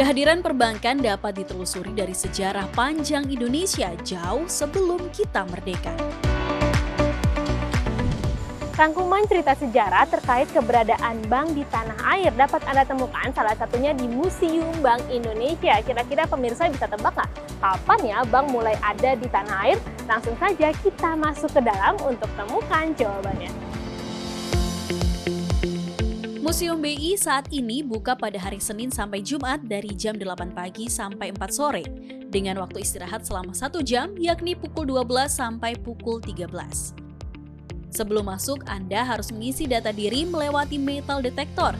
Kehadiran perbankan dapat ditelusuri dari sejarah panjang Indonesia jauh sebelum kita merdeka. Rangkuman cerita sejarah terkait keberadaan bank di tanah air dapat Anda temukan salah satunya di Museum Bank Indonesia. Kira-kira pemirsa bisa tebak nggak kapan ya bank mulai ada di tanah air? Langsung saja kita masuk ke dalam untuk temukan jawabannya. Museum BI saat ini buka pada hari Senin sampai Jumat dari jam 8 pagi sampai 4 sore, dengan waktu istirahat selama 1 jam yakni pukul 12 sampai pukul 13. Sebelum masuk, Anda harus mengisi data diri melewati metal detector.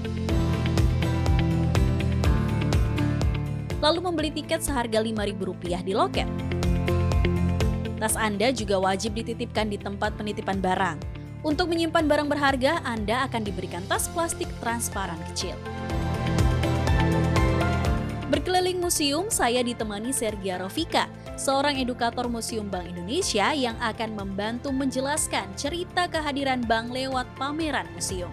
Lalu membeli tiket seharga Rp5.000 di loket. Tas Anda juga wajib dititipkan di tempat penitipan barang. Untuk menyimpan barang berharga, Anda akan diberikan tas plastik transparan kecil. Berkeliling museum, saya ditemani Sergia Rofika, seorang edukator Museum Bank Indonesia yang akan membantu menjelaskan cerita kehadiran bank lewat pameran museum.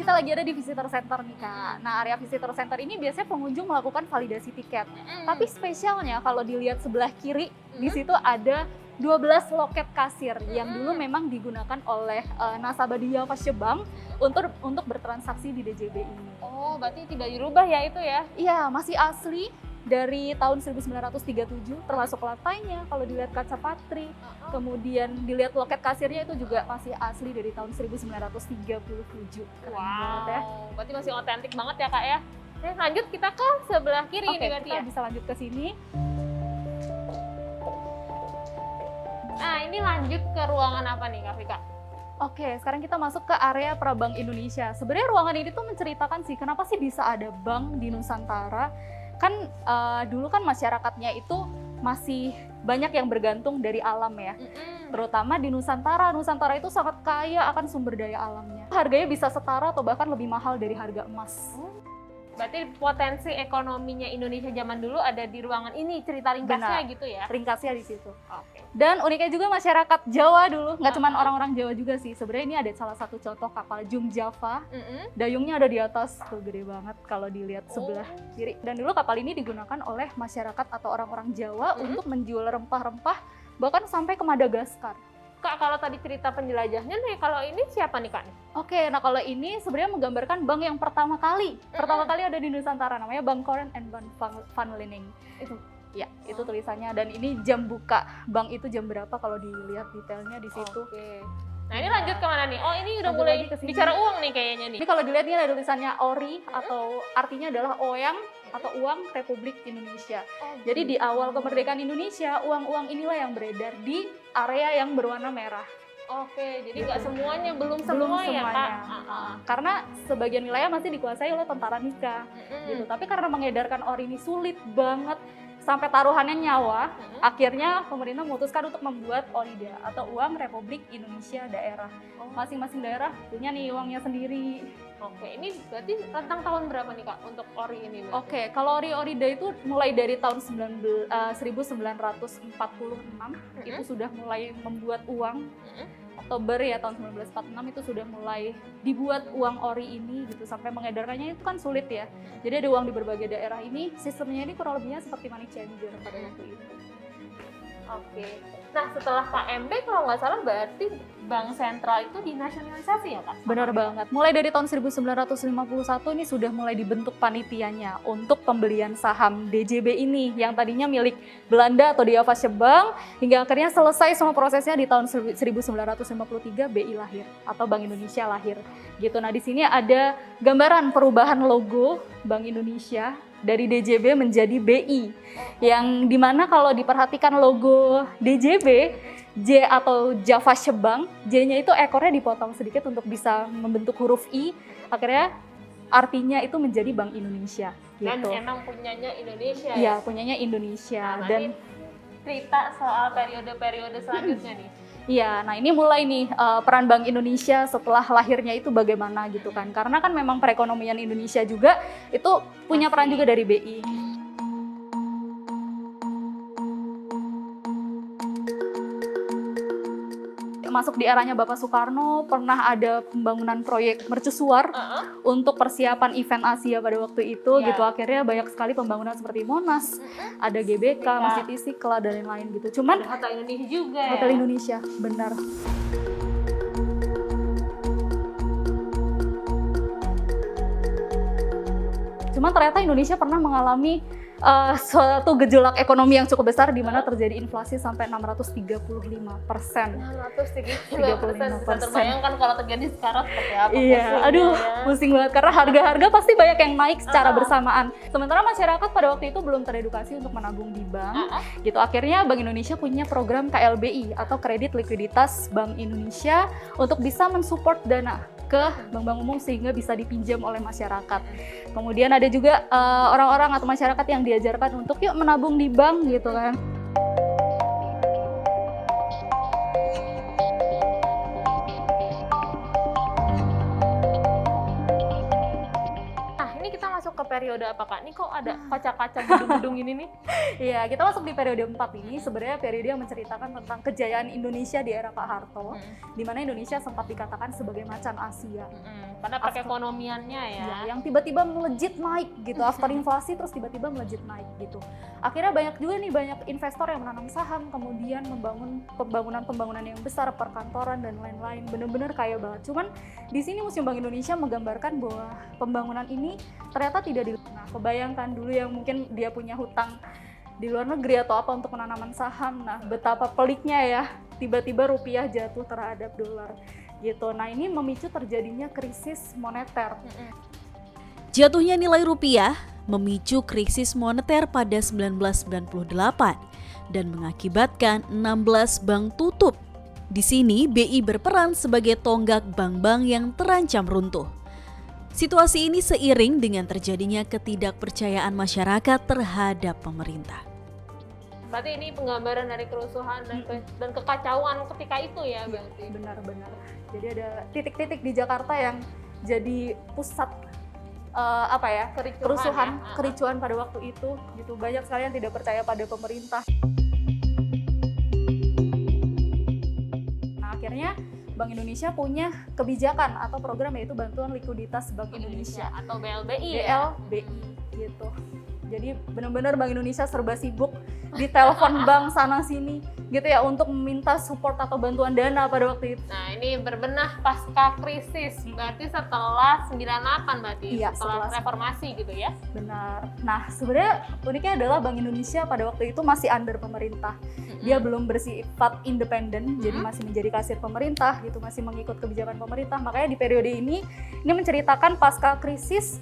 Kita lagi ada di Visitor Center nih Kak. Nah, area Visitor Center ini biasanya pengunjung melakukan validasi tiket. Tapi spesialnya kalau dilihat sebelah kiri, di situ ada 12 loket kasir yang dulu memang digunakan oleh nasabah di Java Bank untuk bertransaksi di DJB ini. Oh, berarti tidak dirubah ya itu ya? Iya, masih asli dari tahun 1937, termasuk lantainya kalau dilihat kaca patri. Kemudian dilihat loket kasirnya itu juga masih asli dari tahun 1937. Keren banget ya. Berarti masih otentik banget ya Kak ya? Nah, lanjut kita ke sebelah kiri Oke, ini berarti kita ya? bisa lanjut ke sini. Nah, ini lanjut ke ruangan apa nih Kak Vika? Oke, sekarang kita masuk ke area Prabank Indonesia. Sebenarnya ruangan ini tuh menceritakan sih kenapa sih bisa ada bank di Nusantara. Kan dulu kan masyarakatnya itu masih banyak yang bergantung dari alam ya. Terutama di Nusantara. Nusantara itu sangat kaya akan sumber daya alamnya. Harganya bisa setara atau bahkan lebih mahal dari harga emas. Berarti potensi ekonominya Indonesia zaman dulu ada di ruangan ini, cerita ringkasnya Benar. gitu ya? Ringkasnya di situ. Oke. Dan uniknya juga masyarakat Jawa dulu, nggak cuma orang-orang Jawa juga sih. Sebenarnya ini ada salah satu contoh kapal Jum Java. Dayungnya ada di atas, tuh gede banget kalau dilihat sebelah kiri. Dan dulu kapal ini digunakan oleh masyarakat atau orang-orang Jawa untuk menjual rempah-rempah bahkan sampai ke Madagaskar. Kak, kalau tadi cerita penjelajahnya nih, kalau ini siapa nih Kak? Oke, nah kalau ini sebenarnya menggambarkan bank yang pertama kali ada di Nusantara, namanya Bank Koren and Bank Van Lening. Itu ya, itu tulisannya, dan ini jam buka bank itu jam berapa kalau dilihat detailnya di situ. Oke. Nah, ini lanjut kemana nih? Oh, ini udah Lanjut mulai lagi ke sini. bicara uang nih kayaknya nih. Ini kalau dilihat ini ada tulisannya ORI atau artinya adalah Oyang atau uang Republik Indonesia. Jadi di awal kemerdekaan Indonesia, uang-uang inilah yang beredar di area yang berwarna merah. Oke, jadi nggak semuanya, belum Belum semua ya Kak? semuanya. Karena sebagian wilayah masih dikuasai oleh tentara nikah. Gitu. Tapi karena mengedarkan ori ini sulit banget sampai taruhannya nyawa, akhirnya pemerintah memutuskan untuk membuat ORIDA atau Uang Republik Indonesia Daerah. Masing-masing daerah punya nih uangnya sendiri. Oke, ini berarti rentang tahun berapa nih Kak untuk ori ini? Berarti? Oke, kalau ORIDA itu mulai dari tahun 1946 itu sudah mulai membuat uang. Oktober ya tahun 1946 itu sudah mulai dibuat uang ori ini gitu, sampai mengedarkannya itu kan sulit ya. Jadi ada uang di berbagai daerah ini, sistemnya ini kurang lebihnya seperti money changer pada waktu itu. Oke. Nah, setelah KMB kalau nggak salah berarti Bank Sentral itu dinasionalisasi ya Kak? Benar banget. Mulai dari tahun 1951 ini sudah mulai dibentuk panitianya untuk pembelian saham DJB ini yang tadinya milik Belanda atau Java Bank, hingga akhirnya selesai semua prosesnya di tahun 1953 BI lahir atau Bank Indonesia lahir. Gitu. Nah, di sini ada gambaran perubahan logo Bank Indonesia dari DJB menjadi BI, yang dimana kalau diperhatikan logo DJB, J atau Java Bank, J-nya itu ekornya dipotong sedikit untuk bisa membentuk huruf I, akhirnya artinya itu menjadi Bank Indonesia. Dan Gitu. emang punyanya Indonesia ya? Iya, punyanya Indonesia. Nah, Dan cerita soal periode-periode selanjutnya nih. iya, nah ini mulai nih peran Bank Indonesia setelah lahirnya itu bagaimana gitu kan. Karena kan memang perekonomian Indonesia juga itu punya peran juga dari BI. masuk di eranya Bapak Soekarno, pernah ada pembangunan proyek mercusuar untuk persiapan event Asia pada waktu itu gitu. Akhirnya banyak sekali pembangunan seperti Monas, ada GBK, Masjid Istiqlal dan lain-lain gitu. Cuman Ada Hotel Indonesia juga ya. Hotel Indonesia, benar. Cuman ternyata Indonesia pernah mengalami suatu gejolak ekonomi yang cukup besar di mana terjadi inflasi sampai 635%. 635%. Bisa terbayangkan kalau terjadi sekarang seperti apa. Iya, aduh, pusing banget karena harga-harga pasti banyak yang naik secara bersamaan. Sementara masyarakat pada waktu itu belum teredukasi untuk menabung di bank. Gitu. Akhirnya Bank Indonesia punya program KLBI atau Kredit Likuiditas Bank Indonesia untuk bisa mensupport dana ke bank-bank umum sehingga bisa dipinjam oleh masyarakat. Kemudian ada juga orang-orang atau masyarakat yang diajarkan untuk yuk menabung di bank gitu kan. Nah, ini kita masuk ke periode apa Kak? Ini kok ada kaca-kaca gedung-gedung ini nih? Iya, kita masuk di periode 4 ini, sebenarnya periode yang menceritakan tentang kejayaan Indonesia di era Pak Harto, di mana Indonesia sempat dikatakan sebagai macan Asia. Karena perekonomiannya ya. Ya, yang tiba-tiba melejit naik gitu, after inflasi terus tiba-tiba melejit naik gitu. Akhirnya banyak juga nih, banyak investor yang menanam saham, kemudian membangun pembangunan yang besar, perkantoran dan lain-lain, bener-bener kaya banget. Cuman di sini Museum Bank Indonesia menggambarkan bahwa pembangunan ini ternyata tidak Nah, kebayangkan dulu yang mungkin dia punya hutang di luar negeri atau apa untuk penanaman saham. Nah, betapa peliknya ya, tiba-tiba rupiah jatuh terhadap dolar gitu. Nah, ini memicu terjadinya krisis moneter. Jatuhnya nilai rupiah memicu krisis moneter pada 1998 dan mengakibatkan 16 bank tutup. Di sini BI berperan sebagai tonggak bank-bank yang terancam runtuh. Situasi ini seiring dengan terjadinya ketidakpercayaan masyarakat terhadap pemerintah. Berarti ini penggambaran dari kerusuhan dan kekacauan ketika itu ya berarti. Benar-benar. Jadi ada titik-titik di Jakarta yang jadi pusat kerusuhan, kericuan pada waktu itu gitu. Banyak sekali yang tidak percaya pada pemerintah. Nah, akhirnya Bank Indonesia punya kebijakan atau program yaitu Bantuan Likuiditas Bank Indonesia atau BLBI BLBI gitu. Jadi benar-benar Bank Indonesia serba sibuk di telepon bank sana sini gitu ya untuk meminta support atau bantuan dana pada waktu itu. Nah, ini berbenah pasca krisis, berarti setelah 98 berarti, iya, setelah reformasi gitu ya? Benar. Nah, sebenarnya uniknya adalah Bank Indonesia pada waktu itu masih under pemerintah. Dia belum bersifat independen, jadi masih menjadi kasir pemerintah gitu, masih mengikut kebijakan pemerintah. Makanya di periode ini menceritakan pasca krisis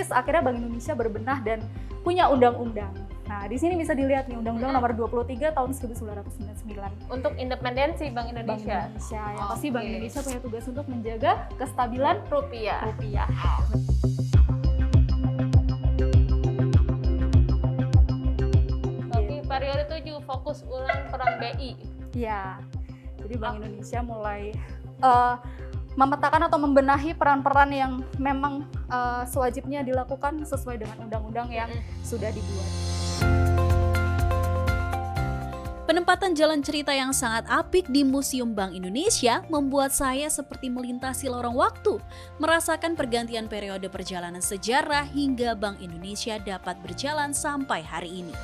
akhirnya Bank Indonesia berbenah dan punya undang-undang. Nah, di sini bisa dilihat nih Undang-Undang Nomor 23 tahun 1999 untuk independensi Bank Indonesia. Ya, pasti Bank Indonesia punya tugas untuk menjaga kestabilan rupiah. Tapi periode itu juga fokus ulang peran BI. Ya, jadi Bank Indonesia mulai memetakan atau membenahi peran-peran yang memang sewajibnya dilakukan sesuai dengan undang-undang yang sudah dibuat. Penempatan jalan cerita yang sangat apik di Museum Bank Indonesia membuat saya seperti melintasi lorong waktu, merasakan pergantian periode perjalanan sejarah hingga Bank Indonesia dapat berjalan sampai hari ini.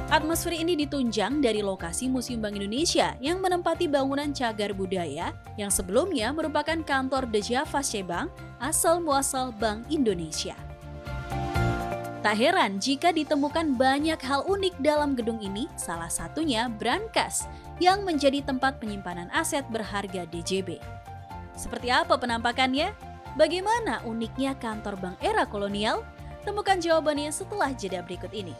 Atmosfer ini ditunjang dari lokasi Museum Bank Indonesia yang menempati bangunan cagar budaya yang sebelumnya merupakan kantor De Javaasche Bank asal muasal Bank Indonesia. Tak heran jika ditemukan banyak hal unik dalam gedung ini, salah satunya brankas yang menjadi tempat penyimpanan aset berharga DJB. Seperti apa penampakannya? Bagaimana uniknya kantor bank era kolonial? Temukan jawabannya setelah jeda berikut ini.